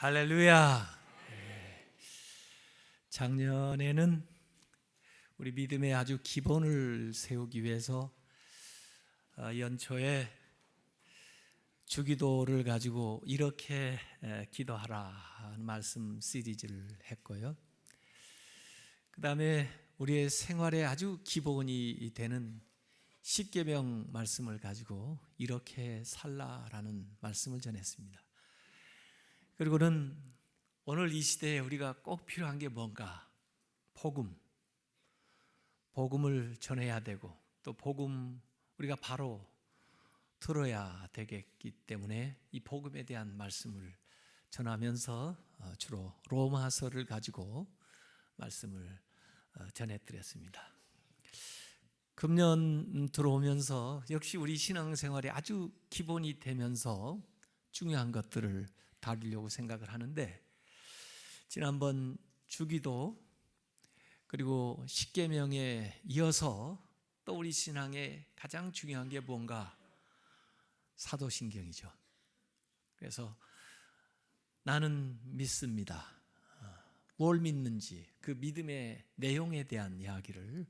할렐루야. 작년에는 우리 믿음의 아주 기본을 세우기 위해서 연초에 주기도를 가지고 이렇게 기도하라 하는 말씀 시리즈를 했고요. 그 다음에 우리의 생활에 아주 기본이 되는 십계명 말씀을 가지고 이렇게 살라라는 말씀을 전했습니다. 그리고는 오늘 이 시대에 우리가 꼭 필요한 게 뭔가? 복음을 전해야 되고 또 복음 우리가 바로 들어야 되겠기 때문에 이 복음에 대한 말씀을 전하면서 주로 로마서를 가지고 말씀을 전해드렸습니다. 금년 들어오면서 역시 우리 신앙생활에 아주 기본이 되면서 중요한 것들을 다루려고 생각을 하는데, 지난번 주기도 그리고 십계명에 이어서 또 우리 신앙에 가장 중요한 게 뭔가? 사도신경이죠. 그래서 나는 믿습니다. 뭘 믿는지 그 믿음의 내용에 대한 이야기를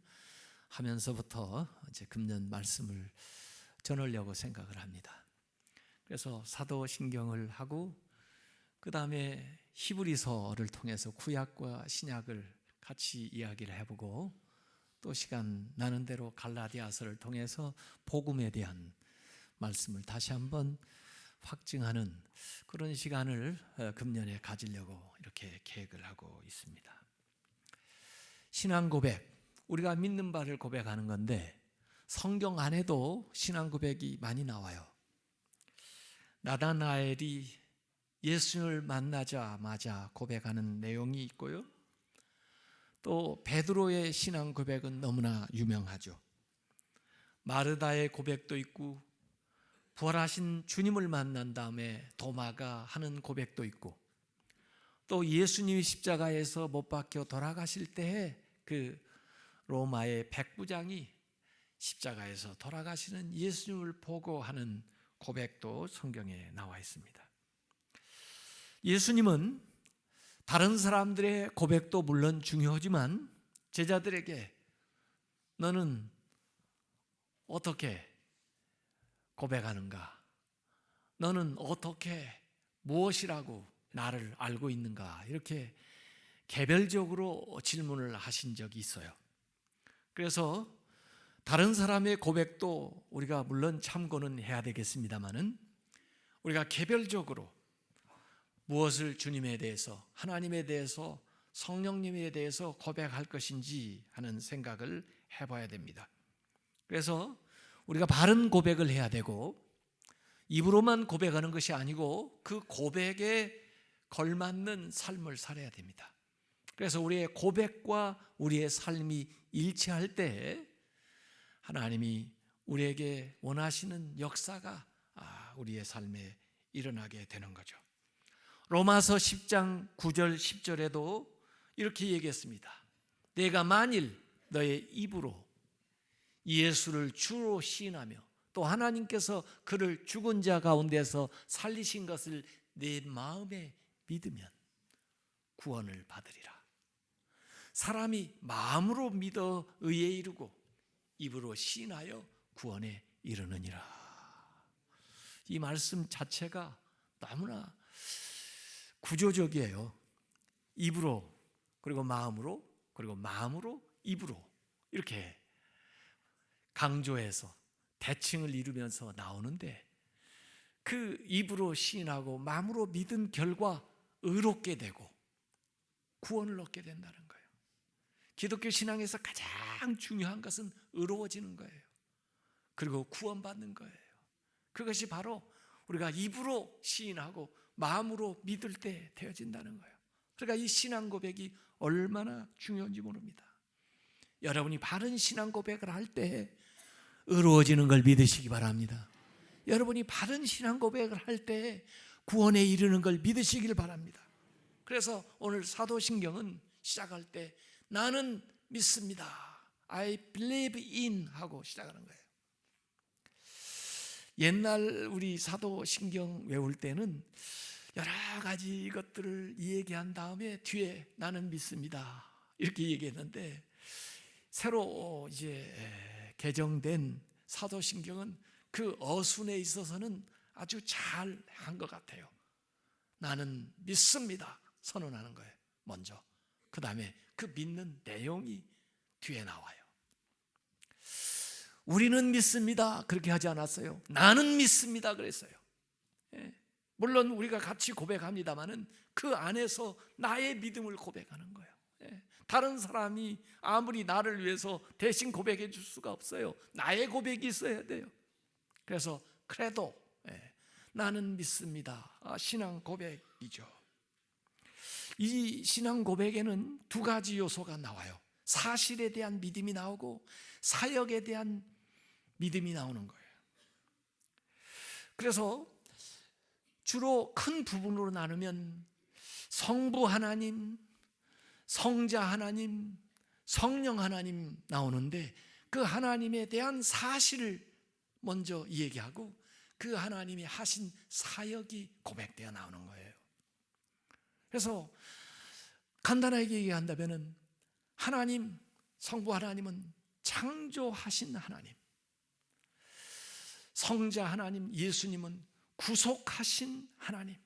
하면서부터 이제 금년 말씀을 전하려고 생각을 합니다. 그래서 사도신경을 하고 그 다음에 히브리서를 통해서 구약과 신약을 같이 이야기를 해보고 또 시간 나는 대로 갈라디아서를 통해서 복음에 대한 말씀을 다시 한번 확증하는 그런 시간을 금년에 가지려고 이렇게 계획을 하고 있습니다. 신앙 고백, 우리가 믿는 바를 고백하는 건데 성경 안에도 신앙 고백이 많이 나와요. 나다나엘이 예수를 만나자마자 고백하는 내용이 있고요. 또 베드로의 신앙 고백은 너무나 유명하죠. 마르다의 고백도 있고 부활하신 주님을 만난 다음에 도마가 하는 고백도 있고 또 예수님이 십자가에서 못 박혀 돌아가실 때에 그 로마의 백부장이 십자가에서 돌아가시는 예수님을 보고 하는 고백도 성경에 나와 있습니다. 예수님은 다른 사람들의 고백도 물론 중요하지만 제자들에게 너는 어떻게 고백하는가? 너는 어떻게 무엇이라고 나를 알고 있는가? 이렇게 개별적으로 질문을 하신 적이 있어요. 그래서 다른 사람의 고백도 우리가 물론 참고는 해야 되겠습니다만은 우리가 개별적으로 무엇을 주님에 대해서, 하나님에 대해서, 성령님에 대해서 고백할 것인지 하는 생각을 해봐야 됩니다. 그래서 우리가 바른 고백을 해야 되고 입으로만 고백하는 것이 아니고 그 고백에 걸맞는 삶을 살아야 됩니다. 그래서 우리의 고백과 우리의 삶이 일치할 때 하나님이 우리에게 원하시는 역사가 우리의 삶에 일어나게 되는 거죠. 로마서 10장 9절 10절에도 이렇게 얘기했습니다. 내가 만일 너의 입으로 예수를 주로 시인하며 또 하나님께서 그를 죽은 자 가운데서 살리신 것을 내 마음에 믿으면 구원을 받으리라. 사람이 마음으로 믿어 의에 이르고 입으로 시인하여 구원에 이르느니라. 이 말씀 자체가 너무나 구조적이에요. 입으로 그리고 마음으로 그리고 마음으로 입으로 이렇게 강조해서 대칭을 이루면서 나오는데 그 입으로 시인하고 마음으로 믿은 결과 의롭게 되고 구원을 얻게 된다는 거예요. 기독교 신앙에서 가장 중요한 것은 의로워지는 거예요. 그리고 구원받는 거예요. 그것이 바로 우리가 입으로 시인하고 마음으로 믿을 때 되어진다는 거예요. 그러니까 이 신앙 고백이 얼마나 중요한지 모릅니다. 여러분이 바른 신앙 고백을 할 때 의로워지는 걸 믿으시기 바랍니다. 여러분이 바른 신앙 고백을 할 때 구원에 이르는 걸 믿으시길 바랍니다. 그래서 오늘 사도신경은 시작할 때 나는 믿습니다. I believe in 하고 시작하는 거예요. 옛날 우리 사도신경 외울 때는 여러 가지 것들을 얘기한 다음에 뒤에 나는 믿습니다 이렇게 얘기했는데, 새로 이제 개정된 사도신경은 그 어순에 있어서는 아주 잘 한 것 같아요. 나는 믿습니다 선언하는 거예요 먼저. 그 다음에 그 믿는 내용이 뒤에 나와요. 우리는 믿습니다 그렇게 하지 않았어요. 나는 믿습니다 그랬어요. 물론 우리가 같이 고백합니다마는 그 안에서 나의 믿음을 고백하는 거예요. 다른 사람이 아무리 나를 위해서 대신 고백해 줄 수가 없어요. 나의 고백이 있어야 돼요. 그래서 크레도, 나는 믿습니다, 신앙 고백이죠. 이 신앙 고백에는 두 가지 요소가 나와요. 사실에 대한 믿음이 나오고 사역에 대한 믿음이 나오는 거예요. 그래서 주로 큰 부분으로 나누면 성부 하나님, 성자 하나님, 성령 하나님 나오는데, 그 하나님에 대한 사실을 먼저 얘기하고 그 하나님이 하신 사역이 고백되어 나오는 거예요. 그래서 간단하게 얘기한다면 하나님, 성부 하나님은 창조하신 하나님, 성자 하나님 예수님은 구속하신 하나님,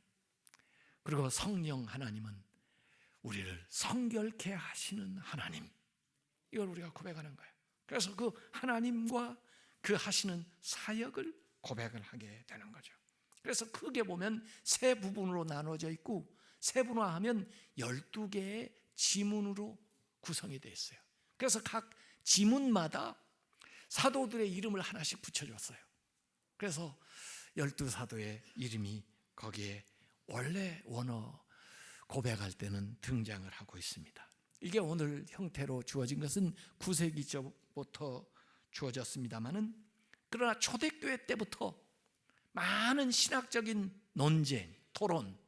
그리고 성령 하나님은 우리를 성결케 하시는 하나님, 이걸 우리가 고백하는 거예요. 그래서 그 하나님과 그 하시는 사역을 고백을 하게 되는 거죠. 그래서 크게 보면 세 부분으로 나눠져 있고, 세분화하면 12개의 지문으로 구성이 되어 있어요. 그래서 각 지문마다 사도들의 이름을 하나씩 붙여줬어요. 그래서 12사도의 이름이 거기에 원래 원어 고백할 때는 등장을 하고 있습니다. 이게 오늘 형태로 주어진 것은 9세기부터 주어졌습니다마는, 그러나 초대교회 때부터 많은 신학적인 논쟁, 토론,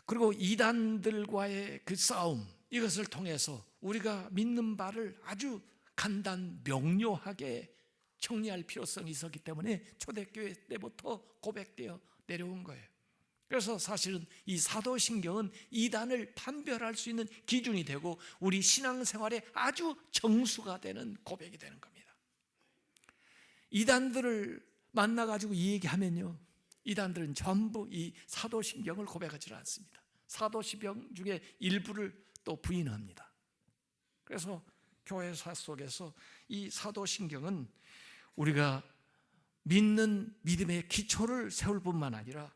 그리고 이단들과의 그 싸움, 이것을 통해서 우리가 믿는 바를 아주 간단 명료하게 정리할 필요성이 있었기 때문에 초대교회 때부터 고백되어 내려온 거예요. 그래서 사실은 이 사도신경은 이단을 판별할 수 있는 기준이 되고 우리 신앙생활에 아주 정수가 되는 고백이 되는 겁니다. 이단들을 만나가지고 이 얘기하면요, 이단들은 전부 이 사도신경을 고백하지 않습니다. 사도신경 중에 일부를 또 부인합니다. 그래서 교회사 속에서 이 사도신경은 우리가 믿는 믿음의 기초를 세울 뿐만 아니라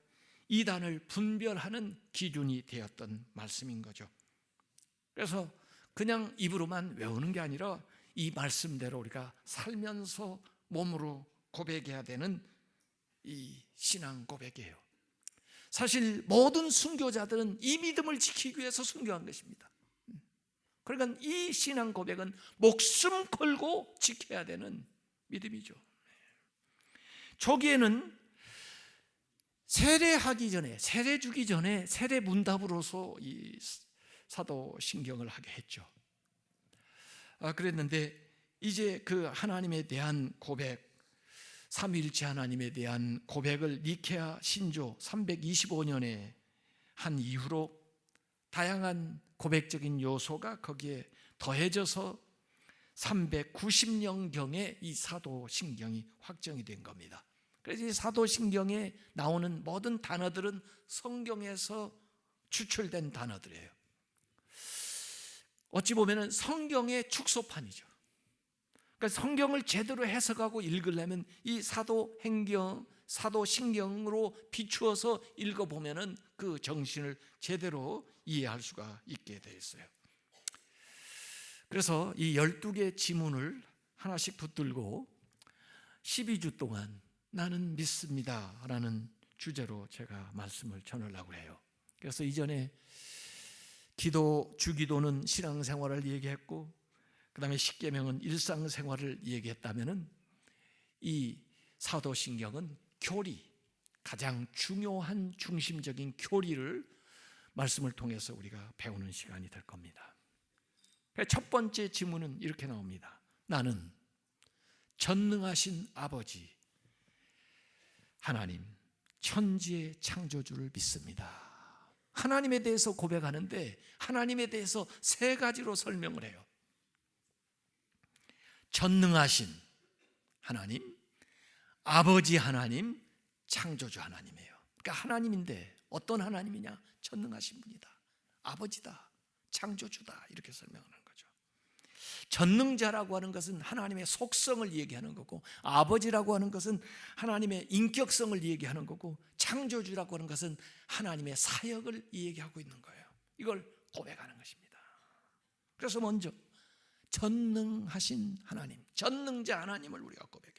이단을 분별하는 기준이 되었던 말씀인 거죠. 그래서 그냥 입으로만 외우는 게 아니라 이 말씀대로 우리가 살면서 몸으로 고백해야 되는 이 신앙 고백이에요. 사실 모든 순교자들은 이 믿음을 지키기 위해서 순교한 것입니다. 그러니까 이 신앙 고백은 목숨 걸고 지켜야 되는 믿음이죠. 초기에는 세례하기 전에, 세례 주기 전에 세례 문답으로서 이 사도신경을 하게 했죠. 그랬는데 이제 그 하나님에 대한 고백, 삼위일체 하나님에 대한 고백을 니케아 신조 325년에 한 이후로 다양한 고백적인 요소가 거기에 더해져서 390년경에 이 사도신경이 확정이 된 겁니다. 그래서 이 사도신경에 나오는 모든 단어들은 성경에서 추출된 단어들이에요. 어찌 보면 성경의 축소판이죠. 그러니까 성경을 제대로 해석하고 읽으려면 이 사도행경, 사도신경으로 비추어서 읽어보면 그 정신을 제대로 이해할 수가 있게 되어 있어요. 그래서 이 12개 지문을 하나씩 붙들고 12주 동안 나는 믿습니다 라는 주제로 제가 말씀을 전하려고 해요. 그래서 이전에 기도, 주기도는 신앙생활을 얘기했고, 그 다음에 십계명은 일상생활을 얘기했다면 이 사도신경은 교리, 가장 중요한 중심적인 교리를 말씀을 통해서 우리가 배우는 시간이 될 겁니다. 첫 번째 지문은 이렇게 나옵니다. 나는 전능하신 아버지 하나님, 천지의 창조주를 믿습니다. 하나님에 대해서 고백하는데 하나님에 대해서 세 가지로 설명을 해요. 전능하신 하나님, 아버지 하나님, 창조주 하나님이에요. 그러니까 하나님인데 어떤 하나님이냐? 전능하신 분이다, 아버지다, 창조주다, 이렇게 설명하는 거죠. 전능자라고 하는 것은 하나님의 속성을 얘기하는 거고, 아버지라고 하는 것은 하나님의 인격성을 얘기하는 거고, 창조주라고 하는 것은 하나님의 사역을 얘기하고 있는 거예요. 이걸 고백하는 것입니다. 그래서 먼저 전능하신 하나님, 전능자 하나님을 우리가 고백해요.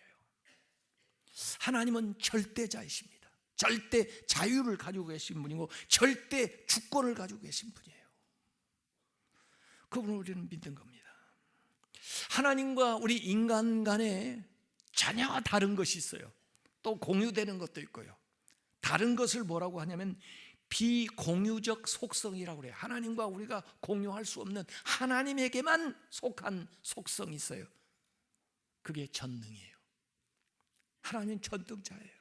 하나님은 절대자이십니다. 절대 자유를 가지고 계신 분이고 절대 주권을 가지고 계신 분이에요. 그분을 우리는 믿는 겁니다. 하나님과 우리 인간 간에 전혀 다른 것이 있어요. 또 공유되는 것도 있고요. 다른 것을 뭐라고 하냐면 비공유적 속성이라고 그래요. 하나님과 우리가 공유할 수 없는 하나님에게만 속한 속성이 있어요. 그게 전능이에요. 하나님은 전능자예요.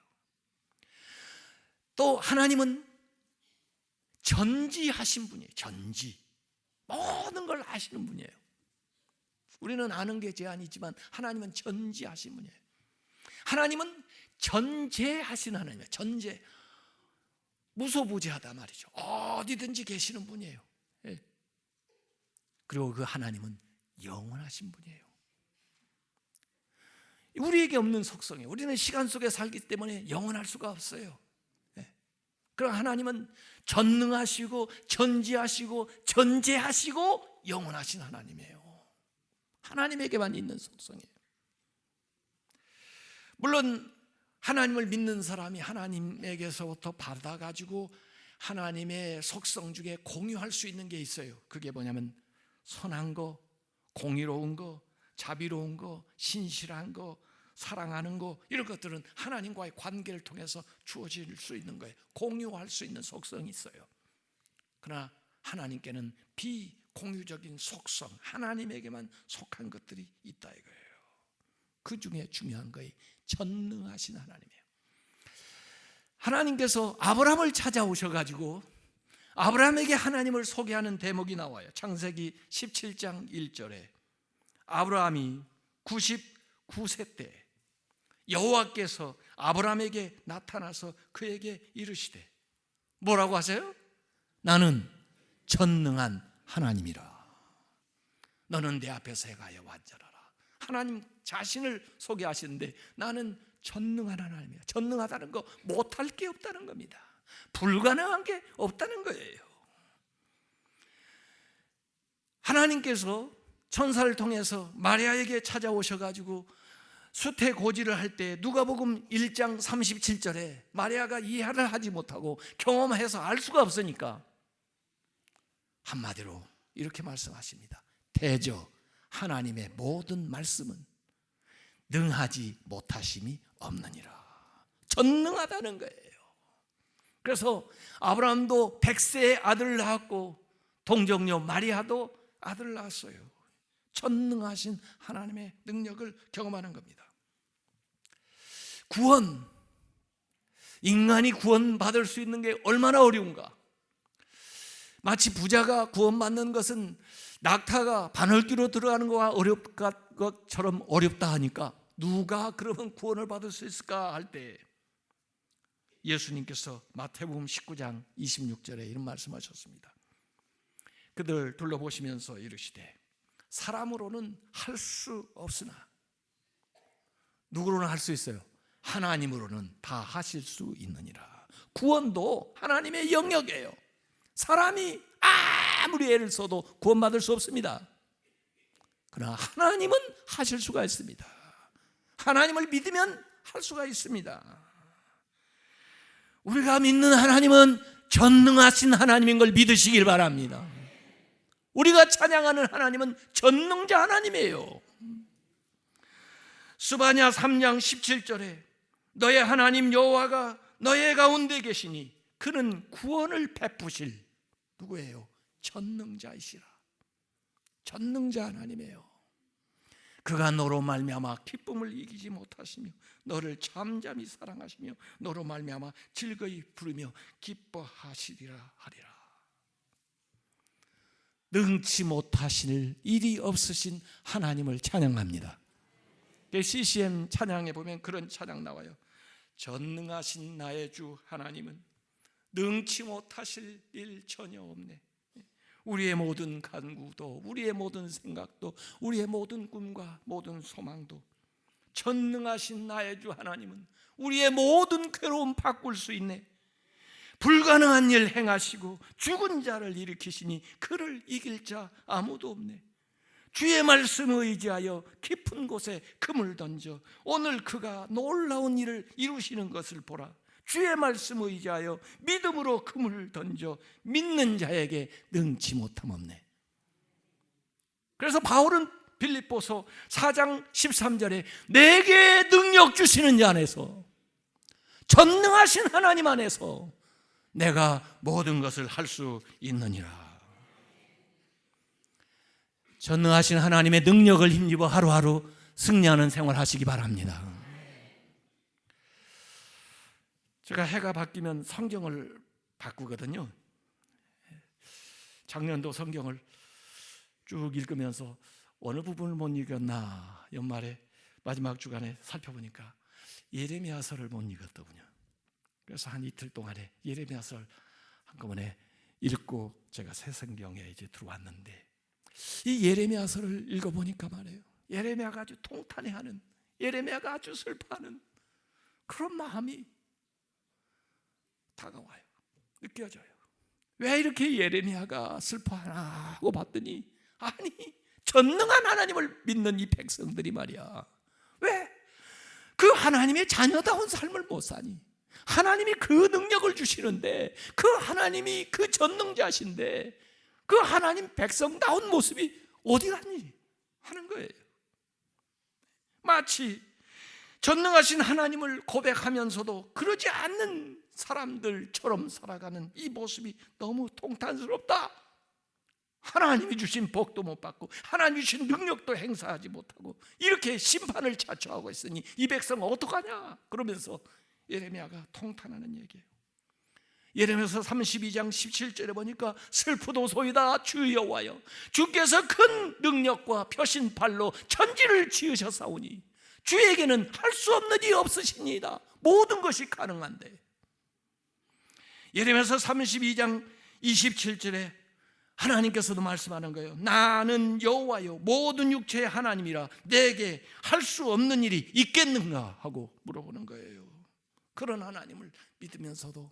또 하나님은 전지하신 분이에요. 전지, 모든 걸 아시는 분이에요. 우리는 아는 게 제한이지만 하나님은 전지하신 분이에요. 하나님은 전제하신 하나님이에요. 전제, 무소부재하다 말이죠. 어디든지 계시는 분이에요. 그리고 그 하나님은 영원하신 분이에요. 우리에게 없는 속성이에요. 우리는 시간 속에 살기 때문에 영원할 수가 없어요. 그럼 하나님은 전능하시고 전지하시고 전제하시고 영원하신 하나님이에요. 하나님에게만 있는 속성이에요. 물론 하나님을 믿는 사람이 하나님에게서부터 받아가지고 하나님의 속성 중에 공유할 수 있는 게 있어요. 그게 뭐냐면 선한 거, 공의로운 거, 자비로운 거, 신실한 거, 사랑하는 거, 이런 것들은 하나님과의 관계를 통해서 주어질 수 있는 거예요. 공유할 수 있는 속성이 있어요. 그러나 하나님께는 비공유적인 속성, 하나님에게만 속한 것들이 있다 이거예요. 그 중에 중요한 거예요. 전능하신 하나님이에요. 하나님께서 아브라함을 찾아오셔가지고 아브라함에게 하나님을 소개하는 대목이 나와요. 창세기 17장 1절에 아브라함이 99세 때 여호와께서 아브라함에게 나타나서 그에게 이르시되 뭐라고 하세요? 나는 전능한 하나님이라. 너는 내 앞에서 행하여 완전하라. 하나님 자신을 소개하시는데 나는 전능한 하나님이야. 전능하다는 거 못할 게 없다는 겁니다. 불가능한 게 없다는 거예요. 하나님께서 천사를 통해서 마리아에게 찾아오셔가지고 수태고지를 할 때 누가복음 1장 37절에 마리아가 이해를 하지 못하고 경험해서 알 수가 없으니까 한마디로 이렇게 말씀하십니다. 대저 하나님의 모든 말씀은 능하지 못하심이 없느니라. 전능하다는 거예요. 그래서 아브라함도 100세에 아들을 낳았고 동정녀 마리아도 아들을 낳았어요. 전능하신 하나님의 능력을 경험하는 겁니다. 구원, 인간이 구원받을 수 있는 게 얼마나 어려운가. 마치 부자가 구원받는 것은 낙타가 바늘귀로 들어가는 것과 것처럼 어렵다 하니까 누가 그러면 구원을 받을 수 있을까 할 때 예수님께서 마태복음 19장 26절에 이런 말씀하셨습니다. 그들 둘러보시면서 이르시되 사람으로는 할 수 없으나 누구로는 할 수 있어요? 하나님으로는 다 하실 수 있느니라. 구원도 하나님의 영역이에요. 사람이 아무리 애를 써도 구원받을 수 없습니다. 그러나 하나님은 하실 수가 있습니다. 하나님을 믿으면 할 수가 있습니다. 우리가 믿는 하나님은 전능하신 하나님인 걸 믿으시길 바랍니다. 우리가 찬양하는 하나님은 전능자 하나님이에요. 스바냐 3장 17절에 너의 하나님 여호와가 너의 가운데 계시니 그는 구원을 베푸실 누구예요? 전능자이시라. 전능자 하나님이에요. 그가 너로 말미암아 기쁨을 이기지 못하시며 너를 잠잠히 사랑하시며 너로 말미암아 즐거이 부르며 기뻐하시리라 하리라. 능치 못하실 일이 없으신 하나님을 찬양합니다. CCM 찬양에 보면 그런 찬양 나와요. 전능하신 나의 주 하나님은 능치 못하실 일 전혀 없네. 우리의 모든 간구도, 우리의 모든 생각도, 우리의 모든 꿈과 모든 소망도 전능하신 나의 주 하나님은 우리의 모든 괴로움 바꿀 수 있네. 불가능한 일 행하시고 죽은 자를 일으키시니 그를 이길 자 아무도 없네. 주의 말씀을 의지하여 깊은 곳에 금을 던져 오늘 그가 놀라운 일을 이루시는 것을 보라. 주의 말씀을 의지하여 믿음으로 금을 던져 믿는 자에게 능치 못함 없네. 그래서 바울은 빌립보서 4장 13절에 내게 능력 주시는 자 안에서, 전능하신 하나님 안에서 내가 모든 것을 할 수 있느니라. 전능하신 하나님의 능력을 힘입어 하루하루 승리하는 생활 하시기 바랍니다. 제가 해가 바뀌면 성경을 바꾸거든요. 작년도 성경을 쭉 읽으면서 어느 부분을 못 읽었나 연말에 마지막 주간에 살펴보니까 예레미야서를 못 읽었더군요. 그래서 한 이틀 동안에 예레미야서를 한꺼번에 읽고 제가 새 성경에 이제 들어왔는데, 이 예레미야서를 읽어보니까 말이에요, 예레미야가 아주 통탄해하는, 예레미야가 아주 슬퍼하는 그런 마음이 다가와요. 느껴져요. 왜 이렇게 예레미야가 슬퍼하나 하고 봤더니, 아니 전능한 하나님을 믿는 이 백성들이 말이야, 왜 그 하나님의 자녀다운 삶을 못 사니? 하나님이 그 능력을 주시는데, 그 하나님이 그 전능자신데 그 하나님 백성다운 모습이 어디 갔니? 하는 거예요. 마치 전능하신 하나님을 고백하면서도 그러지 않는 사람들처럼 살아가는 이 모습이 너무 통탄스럽다. 하나님이 주신 복도 못 받고 하나님이 주신 능력도 행사하지 못하고 이렇게 심판을 자초하고 있으니 이 백성 어떡하냐? 그러면서 예레미야가 통탄하는 얘기예요. 예레미야서 32장 17절에 보니까 슬프도소이다 주 여호와여, 주께서 큰 능력과 펴신 발로 천지를 지으셨사오니 주에게는 할 수 없는 일이 없으십니다. 모든 것이 가능한데. 예레미야서 32장 27절에 하나님께서도 말씀하는 거예요. 나는 여호와여 모든 육체의 하나님이라 내게 할 수 없는 일이 있겠는가 하고 물어보는 거예요. 그런 하나님을 믿으면서도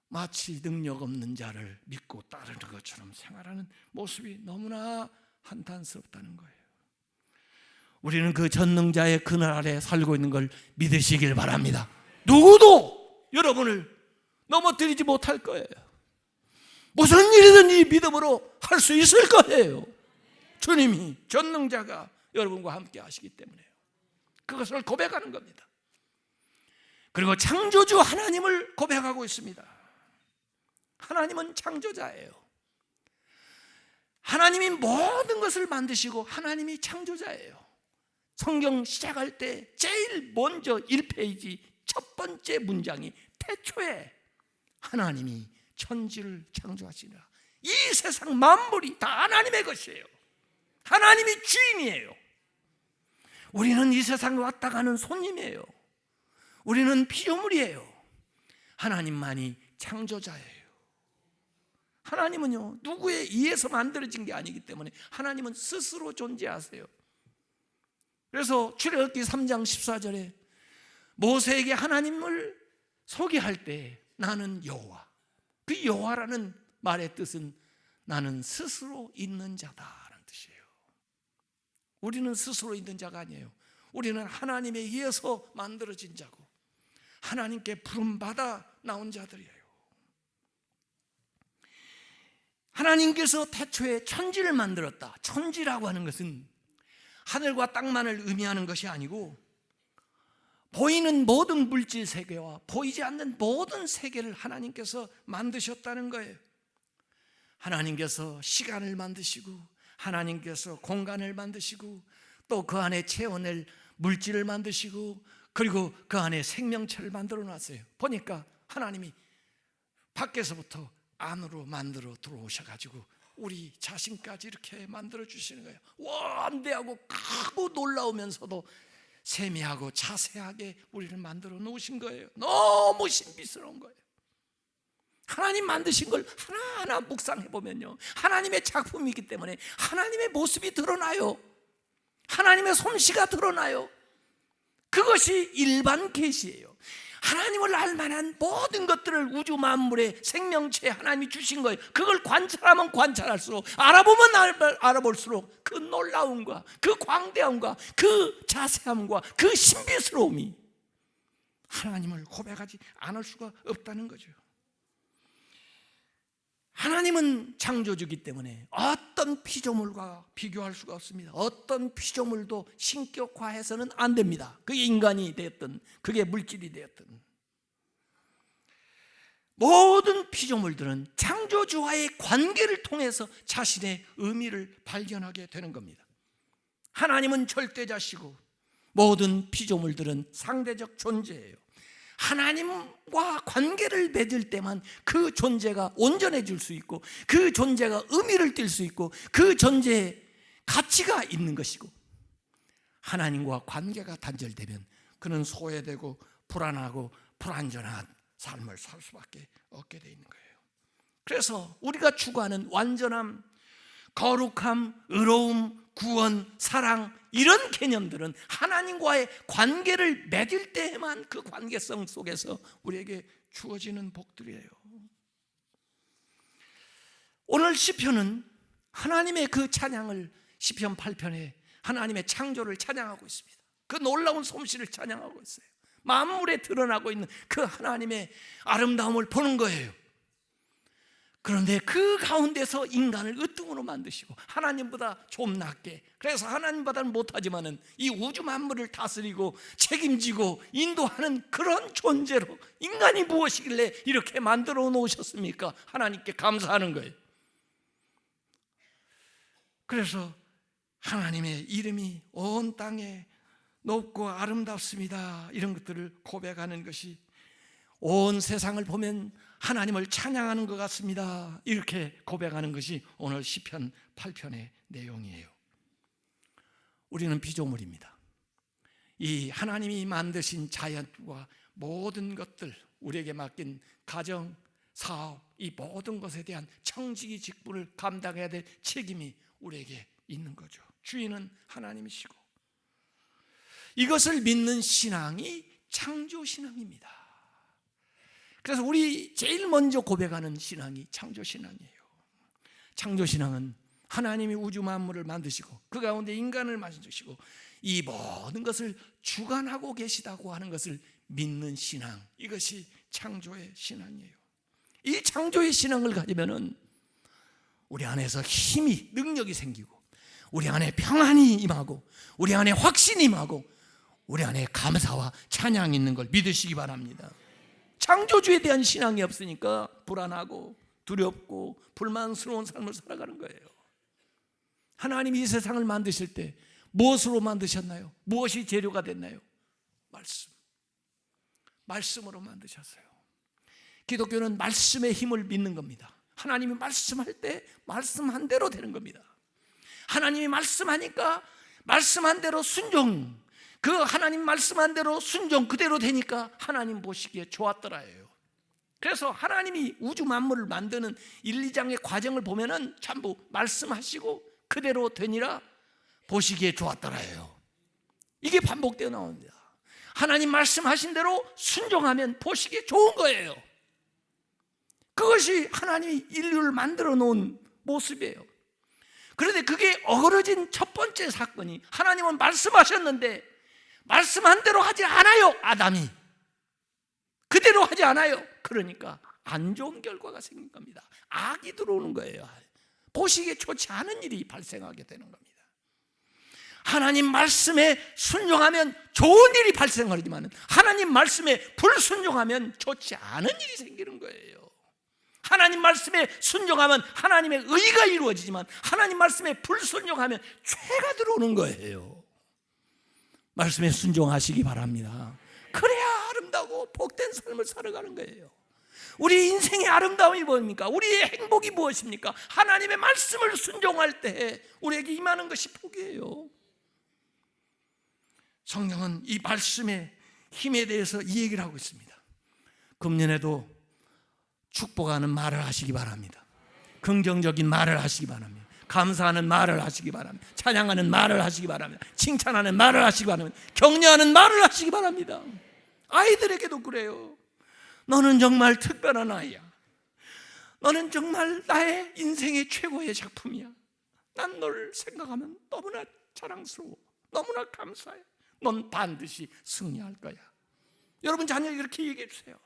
마치 능력 없는 자를 믿고 따르는 것처럼 생활하는 모습이 너무나 한탄스럽다는 거예요. 우리는 그 전능자의 그늘 아래 살고 있는 걸 믿으시길 바랍니다. 누구도 여러분을 넘어뜨리지 못할 거예요. 무슨 일이든지 믿음으로 할 수 있을 거예요. 주님이 전능자가 여러분과 함께 하시기 때문에요. 그것을 고백하는 겁니다. 그리고 창조주 하나님을 고백하고 있습니다. 하나님은 창조자예요. 하나님이 모든 것을 만드시고 하나님이 창조자예요. 성경 시작할 때 제일 먼저 1페이지 첫 번째 문장이 태초에 하나님이 천지를 창조하시니라. 이 세상 만물이 다 하나님의 것이에요. 하나님이 주인이에요. 우리는 이 세상에 왔다 가는 손님이에요. 우리는 피조물이에요. 하나님만이 창조자예요. 하나님은요, 누구에 의해서 만들어진 게 아니기 때문에 하나님은 스스로 존재하세요. 그래서 출애굽기 3장 14절에 모세에게 하나님을 소개할 때 나는 여호와, 그 여호와라는 말의 뜻은 나는 스스로 있는 자다라는 뜻이에요. 우리는 스스로 있는 자가 아니에요. 우리는 하나님에 의해서 만들어진 자고 하나님께 부름받아 나온 자들이에요. 하나님께서 태초에 천지를 만들었다. 천지라고 하는 것은 하늘과 땅만을 의미하는 것이 아니고 보이는 모든 물질 세계와 보이지 않는 모든 세계를 하나님께서 만드셨다는 거예요. 하나님께서 시간을 만드시고 하나님께서 공간을 만드시고 또 그 안에 채워낼 물질을 만드시고 그리고 그 안에 생명체를 만들어 놨어요. 보니까 하나님이 밖에서부터 안으로 만들어 들어오셔가지고 우리 자신까지 이렇게 만들어 주시는 거예요. 원대하고 크고 놀라우면서도 세미하고 자세하게 우리를 만들어 놓으신 거예요. 너무 신비스러운 거예요. 하나님 만드신 걸 하나하나 묵상해 보면요, 하나님의 작품이기 때문에 하나님의 모습이 드러나요. 하나님의 솜씨가 드러나요. 그것이 일반 계시예요. 하나님을 알만한 모든 것들을 우주 만물의 생명체에 하나님이 주신 거예요. 그걸 관찰하면 관찰할수록, 알아보면 알아볼수록 그 놀라움과 그 광대함과 그 자세함과 그 신비스러움이 하나님을 고백하지 않을 수가 없다는 거죠. 하나님은 창조주이기 때문에 어떤 피조물과 비교할 수가 없습니다. 어떤 피조물도 신격화해서는 안 됩니다. 그게 인간이 되었든 그게 물질이 되었든 모든 피조물들은 창조주와의 관계를 통해서 자신의 의미를 발견하게 되는 겁니다. 하나님은 절대자시고 모든 피조물들은 상대적 존재예요. 하나님과 관계를 맺을 때만 그 존재가 온전해질 수 있고 그 존재가 의미를 띨 수 있고 그 존재에 가치가 있는 것이고, 하나님과 관계가 단절되면 그는 소외되고 불안하고 불안전한 삶을 살 수밖에 없게 돼 있는 거예요. 그래서 우리가 추구하는 완전함, 거룩함, 의로움, 구원, 사랑, 이런 개념들은 하나님과의 관계를 맺을 때에만 그 관계성 속에서 우리에게 주어지는 복들이에요. 오늘 시편은 하나님의 그 찬양을, 시편 8편에 하나님의 창조를 찬양하고 있습니다. 그 놀라운 솜씨를 찬양하고 있어요. 만물에 드러나고 있는 그 하나님의 아름다움을 보는 거예요. 그런데 그 가운데서 인간을 으뜸으로 만드시고 하나님보다 좀 낮게, 그래서 하나님보다는 못하지만은 이 우주 만물을 다스리고 책임지고 인도하는 그런 존재로 인간이 무엇이길래 이렇게 만들어 놓으셨습니까? 하나님께 감사하는 거예요. 그래서 하나님의 이름이 온 땅에 높고 아름답습니다, 이런 것들을 고백하는 것이, 온 세상을 보면 하나님을 찬양하는 것 같습니다, 이렇게 고백하는 것이 오늘 시편 8편의 내용이에요. 우리는 피조물입니다. 이 하나님이 만드신 자연과 모든 것들, 우리에게 맡긴 가정, 사업, 이 모든 것에 대한 청지기 직분을 감당해야 될 책임이 우리에게 있는 거죠. 주인은 하나님이시고, 이것을 믿는 신앙이 창조신앙입니다. 그래서 우리 제일 먼저 고백하는 신앙이 창조신앙이에요. 창조신앙은 하나님이 우주 만물을 만드시고 그 가운데 인간을 만드시고 이 모든 것을 주관하고 계시다고 하는 것을 믿는 신앙, 이것이 창조의 신앙이에요. 이 창조의 신앙을 가지면은 우리 안에서 힘이, 능력이 생기고 우리 안에 평안이 임하고 우리 안에 확신이 임하고 우리 안에 감사와 찬양이 있는 걸 믿으시기 바랍니다. 창조주에 대한 신앙이 없으니까 불안하고 두렵고 불만스러운 삶을 살아가는 거예요. 하나님이 이 세상을 만드실 때 무엇으로 만드셨나요? 무엇이 재료가 됐나요? 말씀으로 만드셨어요. 기독교는 말씀의 힘을 믿는 겁니다. 하나님이 말씀할 때 말씀한 대로 되는 겁니다. 하나님이 말씀하니까 말씀한 대로 순종, 그 하나님 말씀한 대로 순종 그대로 되니까 하나님 보시기에 좋았더라예요. 그래서 하나님이 우주 만물을 만드는 1, 2장의 과정을 보면은 전부 말씀하시고 그대로 되니라 보시기에 좋았더라예요. 이게 반복되어 나옵니다. 하나님 말씀하신 대로 순종하면 보시기에 좋은 거예요. 그것이 하나님이 인류를 만들어 놓은 모습이에요. 그런데 그게 어그러진 첫 번째 사건이, 하나님은 말씀하셨는데 말씀한 대로 하지 않아요. 아담이 그대로 하지 않아요. 그러니까 안 좋은 결과가 생긴 겁니다. 악이 들어오는 거예요. 보시기에 좋지 않은 일이 발생하게 되는 겁니다. 하나님 말씀에 순종하면 좋은 일이 발생하지만 하나님 말씀에 불순종하면 좋지 않은 일이 생기는 거예요. 하나님 말씀에 순종하면 하나님의 의가 이루어지지만 하나님 말씀에 불순종하면 죄가 들어오는 거예요. 말씀에 순종하시기 바랍니다. 그래야 아름다고 복된 삶을 살아가는 거예요. 우리 인생의 아름다움이 뭡니까? 우리의 행복이 무엇입니까? 하나님의 말씀을 순종할 때 우리에게 임하는 것이 복이에요. 성경은 이 말씀의 힘에 대해서 이 얘기를 하고 있습니다. 금년에도 축복하는 말을 하시기 바랍니다. 긍정적인 말을 하시기 바랍니다. 감사하는 말을 하시기 바랍니다. 찬양하는 말을 하시기 바랍니다. 칭찬하는 말을 하시기 바랍니다. 격려하는 말을 하시기 바랍니다. 아이들에게도 그래요. 너는 정말 특별한 아이야. 너는 정말 나의 인생의 최고의 작품이야. 난 너를 생각하면 너무나 자랑스러워. 너무나 감사해. 넌 반드시 승리할 거야. 여러분 자녀에게 그렇게 얘기해 주세요.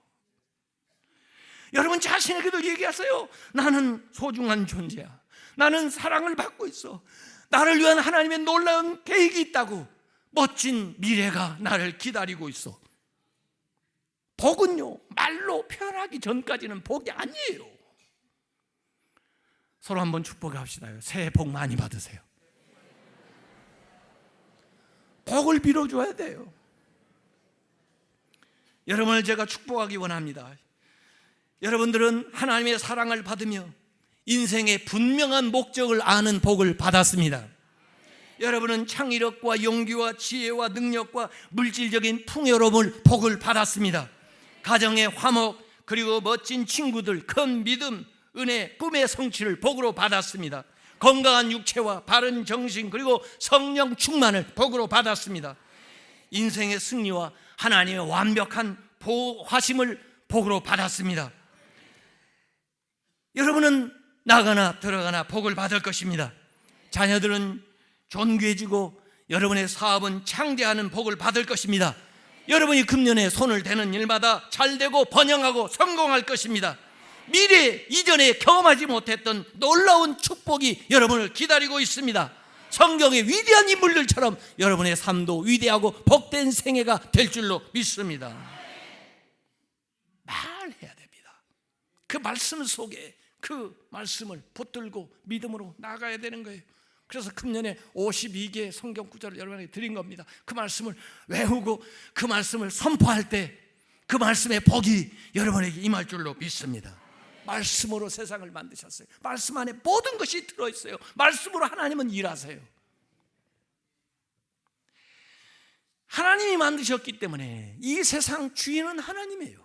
여러분 자신에게도 얘기하세요. 나는 소중한 존재야. 나는 사랑을 받고 있어. 나를 위한 하나님의 놀라운 계획이 있다고. 멋진 미래가 나를 기다리고 있어. 복은요, 말로 표현하기 전까지는 복이 아니에요. 서로 한번 축복합시다요. 새해 복 많이 받으세요. 복을 빌어줘야 돼요. 여러분을 제가 축복하기 원합니다. 여러분들은 하나님의 사랑을 받으며 인생의 분명한 목적을 아는 복을 받았습니다. 여러분은 창의력과 용기와 지혜와 능력과 물질적인 풍요로움을 복을 받았습니다. 가정의 화목, 그리고 멋진 친구들, 큰 믿음, 은혜, 꿈의 성취를 복으로 받았습니다. 건강한 육체와 바른 정신, 그리고 성령 충만을 복으로 받았습니다. 인생의 승리와 하나님의 완벽한 보호하심을 복으로 받았습니다. 여러분은 나가나 들어가나 복을 받을 것입니다. 자녀들은 존귀해지고 여러분의 사업은 창대하는 복을 받을 것입니다. 여러분이 금년에 손을 대는 일마다 잘되고 번영하고 성공할 것입니다. 미래 이전에 경험하지 못했던 놀라운 축복이 여러분을 기다리고 있습니다. 성경의 위대한 인물들처럼 여러분의 삶도 위대하고 복된 생애가 될 줄로 믿습니다. 말해야 됩니다. 그 말씀 속에 그 말씀을 붙들고 믿음으로 나가야 되는 거예요. 그래서 금년에 52개의 성경 구절을 여러분에게 드린 겁니다. 그 말씀을 외우고 그 말씀을 선포할 때 그 말씀의 복이 여러분에게 임할 줄로 믿습니다. 말씀으로 세상을 만드셨어요. 말씀 안에 모든 것이 들어있어요. 말씀으로 하나님은 일하세요. 하나님이 만드셨기 때문에 이 세상 주인은 하나님이에요.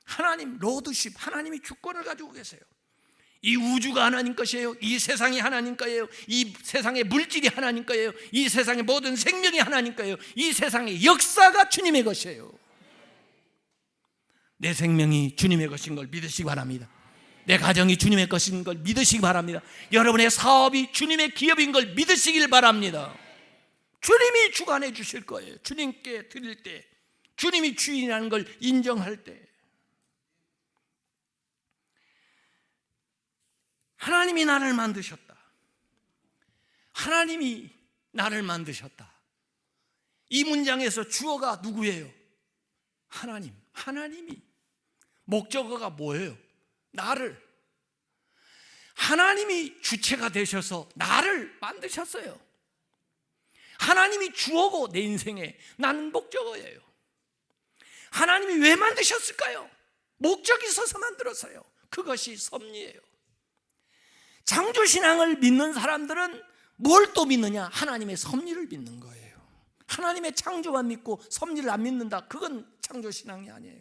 하나님, 로드십, 하나님이 주권을 가지고 계세요. 이 우주가 하나님 것이에요. 이 세상이 하나님 거예요. 이 세상의 물질이 하나님 거예요. 이 세상의 모든 생명이 하나님 거예요. 이 세상의 역사가 주님의 것이에요. 내 생명이 주님의 것인 걸 믿으시기 바랍니다. 내 가정이 주님의 것인 걸 믿으시기 바랍니다. 여러분의 사업이 주님의 기업인 걸 믿으시길 바랍니다. 주님이 주관해 주실 거예요. 주님께 드릴 때, 주님이 주인이라는 걸 인정할 때, 하나님이 나를 만드셨다. 하나님이 나를 만드셨다. 이 문장에서 주어가 누구예요? 하나님. 하나님이. 목적어가 뭐예요? 나를. 하나님이 주체가 되셔서 나를 만드셨어요. 하나님이 주어고 내 인생에, 나는 목적어예요. 하나님이 왜 만드셨을까요? 목적이 있어서 만들었어요. 그것이 섭리예요. 창조신앙을 믿는 사람들은 뭘 또 믿느냐? 하나님의 섭리를 믿는 거예요. 하나님의 창조만 믿고 섭리를 안 믿는다. 그건 창조신앙이 아니에요.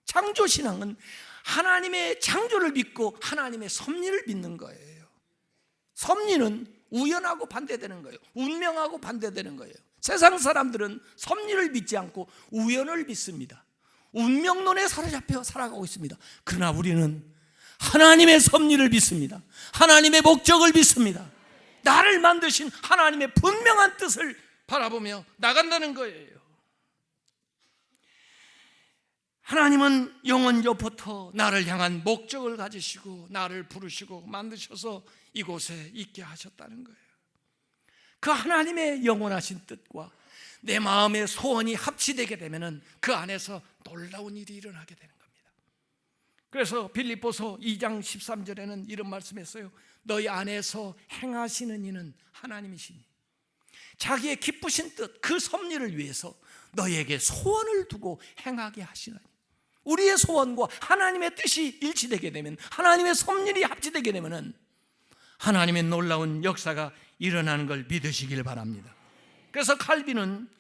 창조신앙은 하나님의 창조를 믿고 하나님의 섭리를 믿는 거예요. 섭리는 우연하고 반대되는 거예요. 운명하고 반대되는 거예요. 세상 사람들은 섭리를 믿지 않고 우연을 믿습니다. 운명론에 사로잡혀 살아가고 있습니다. 그러나 우리는 하나님의 섭리를 믿습니다. 하나님의 목적을 믿습니다. 나를 만드신 하나님의 분명한 뜻을 바라보며 나간다는 거예요. 하나님은 영원전부터 나를 향한 목적을 가지시고 나를 부르시고 만드셔서 이곳에 있게 하셨다는 거예요. 그 하나님의 영원하신 뜻과 내 마음의 소원이 합치되게 되면 그 안에서 놀라운 일이 일어나게 되는 겁니다. 그래서 빌립보서 2장 13절에는 이런 말씀했어요. 너희 안에서 행하시는 이는 하나님이시니 자기의 기쁘신 뜻, 그 섭리를 위해서 너희에게 소원을 두고 행하게 하시나니, 우리의 소원과 하나님의 뜻이 일치되게 되면, 하나님의 섭리이 합치되게 되면 하나님의 놀라운 역사가 일어나는 걸 믿으시길 바랍니다. 그래서 칼빈은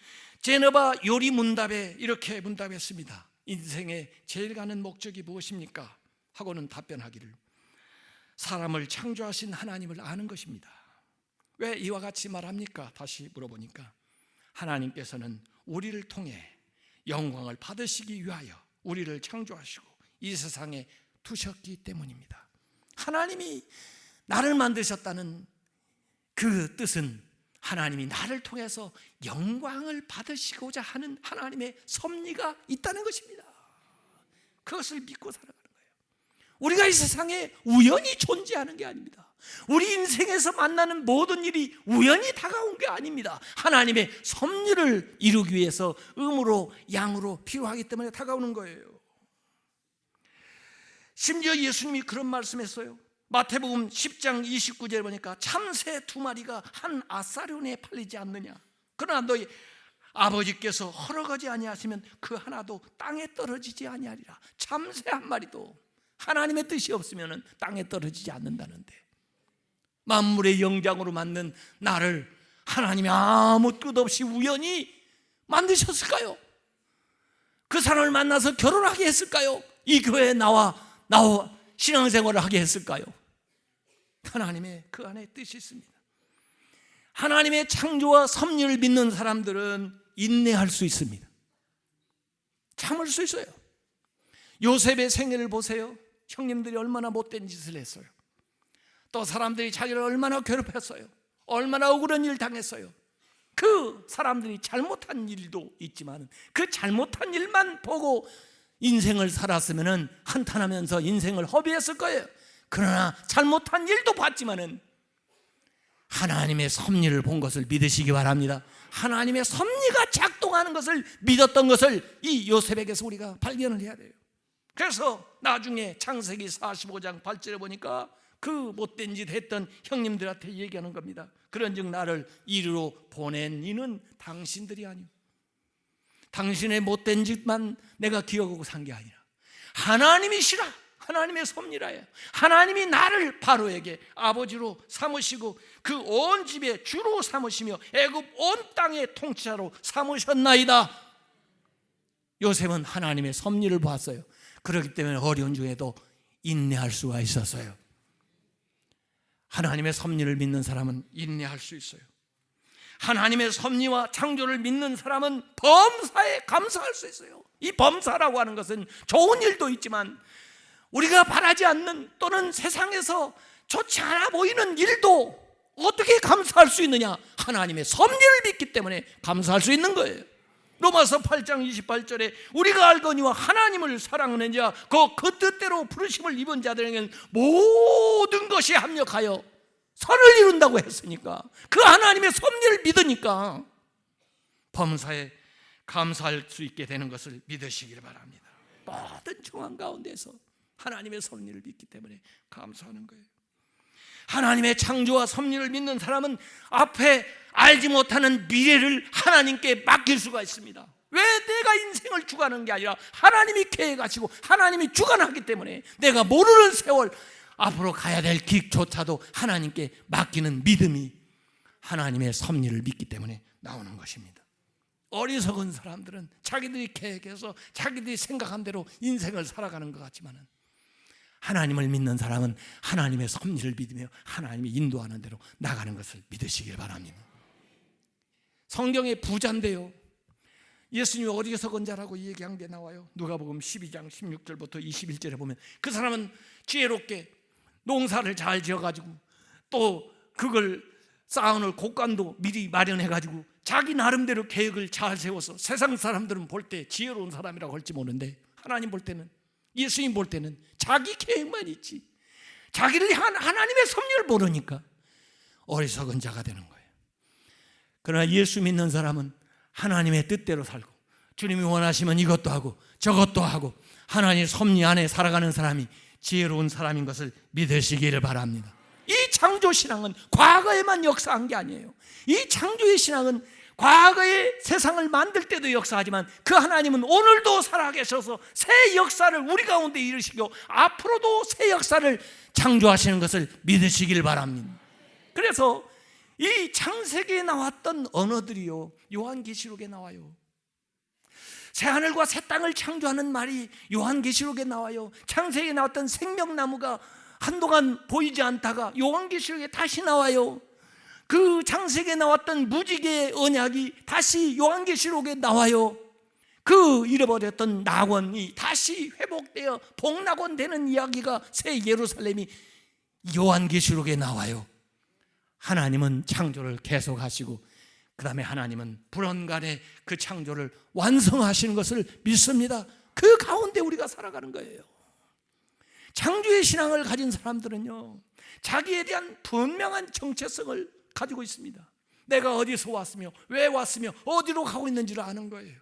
제네바 요리 문답에 이렇게 문답했습니다. 인생의 제일 가는 목적이 무엇입니까? 하고는 답변하기를, 사람을 창조하신 하나님을 아는 것입니다. 왜 이와 같이 말합니까? 다시 물어보니까 하나님께서는 우리를 통해 영광을 받으시기 위하여 우리를 창조하시고 이 세상에 두셨기 때문입니다. 하나님이 나를 만드셨다는 그 뜻은 하나님이 나를 통해서 영광을 받으시고자 하는 하나님의 섭리가 있다는 것입니다. 그것을 믿고 살아가는 거예요. 우리가 이 세상에 우연히 존재하는 게 아닙니다. 우리 인생에서 만나는 모든 일이 우연히 다가온 게 아닙니다. 하나님의 섭리를 이루기 위해서 음으로 양으로 필요하기 때문에 다가오는 거예요. 심지어 예수님이 그런 말씀했어요. 마태복음 10장 29절에 보니까 참새 2마리가 한 아사리온에 팔리지 않느냐, 그러나 너희 아버지께서 허락하지 아니하시면 그 하나도 땅에 떨어지지 아니하리라. 참새 한 마리도 하나님의 뜻이 없으면 땅에 떨어지지 않는다는데, 만물의 영장으로 만든 나를 하나님이 아무 뜻 없이 우연히 만드셨을까요? 그 사람을 만나서 결혼하게 했을까요? 이 교회에 나와 신앙생활을 하게 했을까요? 하나님의 그 안에 뜻이 있습니다. 하나님의 창조와 섭리를 믿는 사람들은 인내할 수 있습니다. 참을 수 있어요. 요셉의 생애를 보세요. 형님들이 얼마나 못된 짓을 했어요. 또 사람들이 자기를 얼마나 괴롭혔어요. 얼마나 억울한 일을 당했어요. 그 사람들이 잘못한 일도 있지만 그 잘못한 일만 보고 인생을 살았으면 한탄하면서 인생을 허비했을 거예요. 그러나 잘못한 일도 봤지만은 하나님의 섭리를 본 것을 믿으시기 바랍니다. 하나님의 섭리가 작동하는 것을 믿었던 것을 이 요셉에게서 우리가 발견을 해야 돼요. 그래서 나중에 창세기 45장 8절에 보니까 그 못된 짓 했던 형님들한테 얘기하는 겁니다. 그런즉 나를 이리로 보낸 이는 당신들이 아니오. 당신의 못된 짓만 내가 기억하고 산 게 아니라 하나님이시라. 하나님의 섭리라요. 하나님이 나를 바로에게 아버지로 삼으시고 그 온 집의 주로 삼으시며 애굽 온 땅의 통치자로 삼으셨나이다. 요셉은 하나님의 섭리를 봤어요. 그렇기 때문에 어려운 중에도 인내할 수가 있었어요. 하나님의 섭리를 믿는 사람은 인내할 수 있어요. 하나님의 섭리와 창조를 믿는 사람은 범사에 감사할 수 있어요. 이 범사라고 하는 것은 좋은 일도 있지만 우리가 바라지 않는 또는 세상에서 좋지 않아 보이는 일도 어떻게 감사할 수 있느냐? 하나님의 섭리를 믿기 때문에 감사할 수 있는 거예요. 로마서 8장 28절에 우리가 알거니와 하나님을 사랑하는 자 그 뜻대로 부르심을 입은 자들에게는 모든 것이 합력하여 선을 이룬다고 했으니까, 그 하나님의 섭리를 믿으니까 범사에 감사할 수 있게 되는 것을 믿으시길 바랍니다. 모든 중앙 가운데서 하나님의 섭리를 믿기 때문에 감사하는 거예요. 하나님의 창조와 섭리를 믿는 사람은 앞에 알지 못하는 미래를 하나님께 맡길 수가 있습니다. 왜? 내가 인생을 주관하는 게 아니라 하나님이 계획하시고 하나님이 주관하기 때문에 내가 모르는 세월 앞으로 가야 될 길조차도 하나님께 맡기는 믿음이 하나님의 섭리를 믿기 때문에 나오는 것입니다. 어리석은 사람들은 자기들이 계획해서 자기들이 생각한 대로 인생을 살아가는 것 같지만 하나님을 믿는 사람은 하나님의 섭리를 믿으며 하나님이 인도하는 대로 나가는 것을 믿으시길 바랍니다. 성경의 부자인데요, 예수님이 어리석은 자라고 얘기한 게 나와요. 누가복음 12장 16절부터 21절에 보면 그 사람은 지혜롭게 농사를 잘 지어가지고 또 그걸 쌓아놓을 곡간도 미리 마련해가지고 자기 나름대로 계획을 잘 세워서 세상 사람들은 볼 때 지혜로운 사람이라고 할지 모르는데 하나님 볼 때는, 예수님 볼 때는 자기 계획만 있지 자기를 향한 하나님의 섭리를 모르니까 어리석은 자가 되는 거예요. 그러나 예수 믿는 사람은 하나님의 뜻대로 살고 주님이 원하시면 이것도 하고 저것도 하고 하나님의 섭리 안에 살아가는 사람이 지혜로운 사람인 것을 믿으시기를 바랍니다. 이 창조신앙은 과거에만 역사한 게 아니에요. 이 창조의 신앙은 과거의 세상을 만들 때도 역사하지만 그 하나님은 오늘도 살아계셔서 새 역사를 우리 가운데 이루시고 앞으로도 새 역사를 창조하시는 것을 믿으시길 바랍니다. 그래서 이 창세기에 나왔던 언어들이요, 요한계시록에 나와요. 새하늘과 새 땅을 창조하는 말이 요한계시록에 나와요. 창세기에 나왔던 생명나무가 한동안 보이지 않다가 요한계시록에 다시 나와요. 그 창세기에 나왔던 무지개의 언약이 다시 요한계시록에 나와요. 그 잃어버렸던 낙원이 다시 회복되어 복낙원 되는 이야기가 새 예루살렘이 요한계시록에 나와요. 하나님은 창조를 계속하시고 그 다음에 하나님은 불언간에 그 창조를 완성하시는 것을 믿습니다. 그 가운데 우리가 살아가는 거예요. 창조의 신앙을 가진 사람들은요, 자기에 대한 분명한 정체성을 가지고 있습니다. 내가 어디서 왔으며 왜 왔으며 어디로 가고 있는지를 아는 거예요.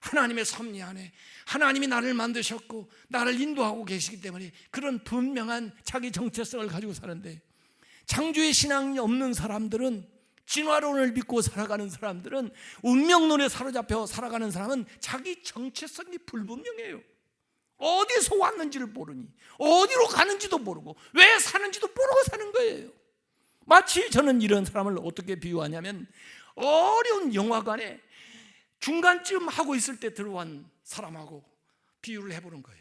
하나님의 섭리 안에 하나님이 나를 만드셨고 나를 인도하고 계시기 때문에 그런 분명한 자기 정체성을 가지고 사는데, 창조의 신앙이 없는 사람들은, 진화론을 믿고 살아가는 사람들은, 운명론에 사로잡혀 살아가는 사람은 자기 정체성이 불분명해요. 어디서 왔는지를 모르니 어디로 가는지도 모르고 왜 사는지도 모르고 사는 거예요. 마치 저는 이런 사람을 어떻게 비유하냐면, 어려운 영화관에 중간쯤 하고 있을 때 들어온 사람하고 비유를 해보는 거예요.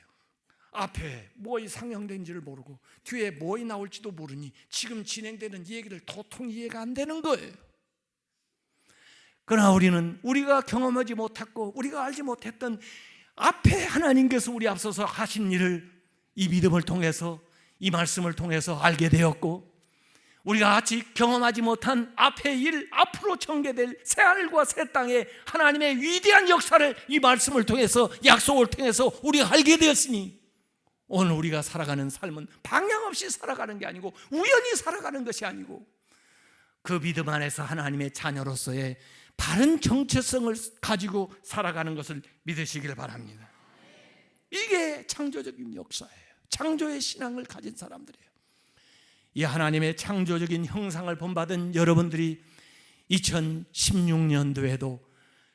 앞에 뭐이 상영된지를 모르고 뒤에 뭐이 나올지도 모르니 지금 진행되는 얘기를 도통 이해가 안 되는 거예요. 그러나 우리가 경험하지 못했고 우리가 알지 못했던 앞에 하나님께서 우리 앞서서 하신 일을 이 믿음을 통해서, 이 말씀을 통해서 알게 되었고, 우리가 아직 경험하지 못한 앞의 일, 앞으로 전개될 새하늘과 새 땅에 하나님의 위대한 역사를 이 말씀을 통해서, 약속을 통해서 우리가 알게 되었으니, 오늘 우리가 살아가는 삶은 방향 없이 살아가는 게 아니고 우연히 살아가는 것이 아니고 그 믿음 안에서 하나님의 자녀로서의 바른 정체성을 가지고 살아가는 것을 믿으시길 바랍니다. 이게 창조적인 역사예요. 창조의 신앙을 가진 사람들이에요. 이 하나님의 창조적인 형상을 본받은 여러분들이 2016년도에도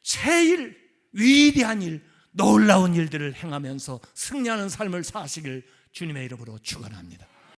새 일, 위대한 일, 놀라운 일들을 행하면서 승리하는 삶을 사시길 주님의 이름으로 축원합니다.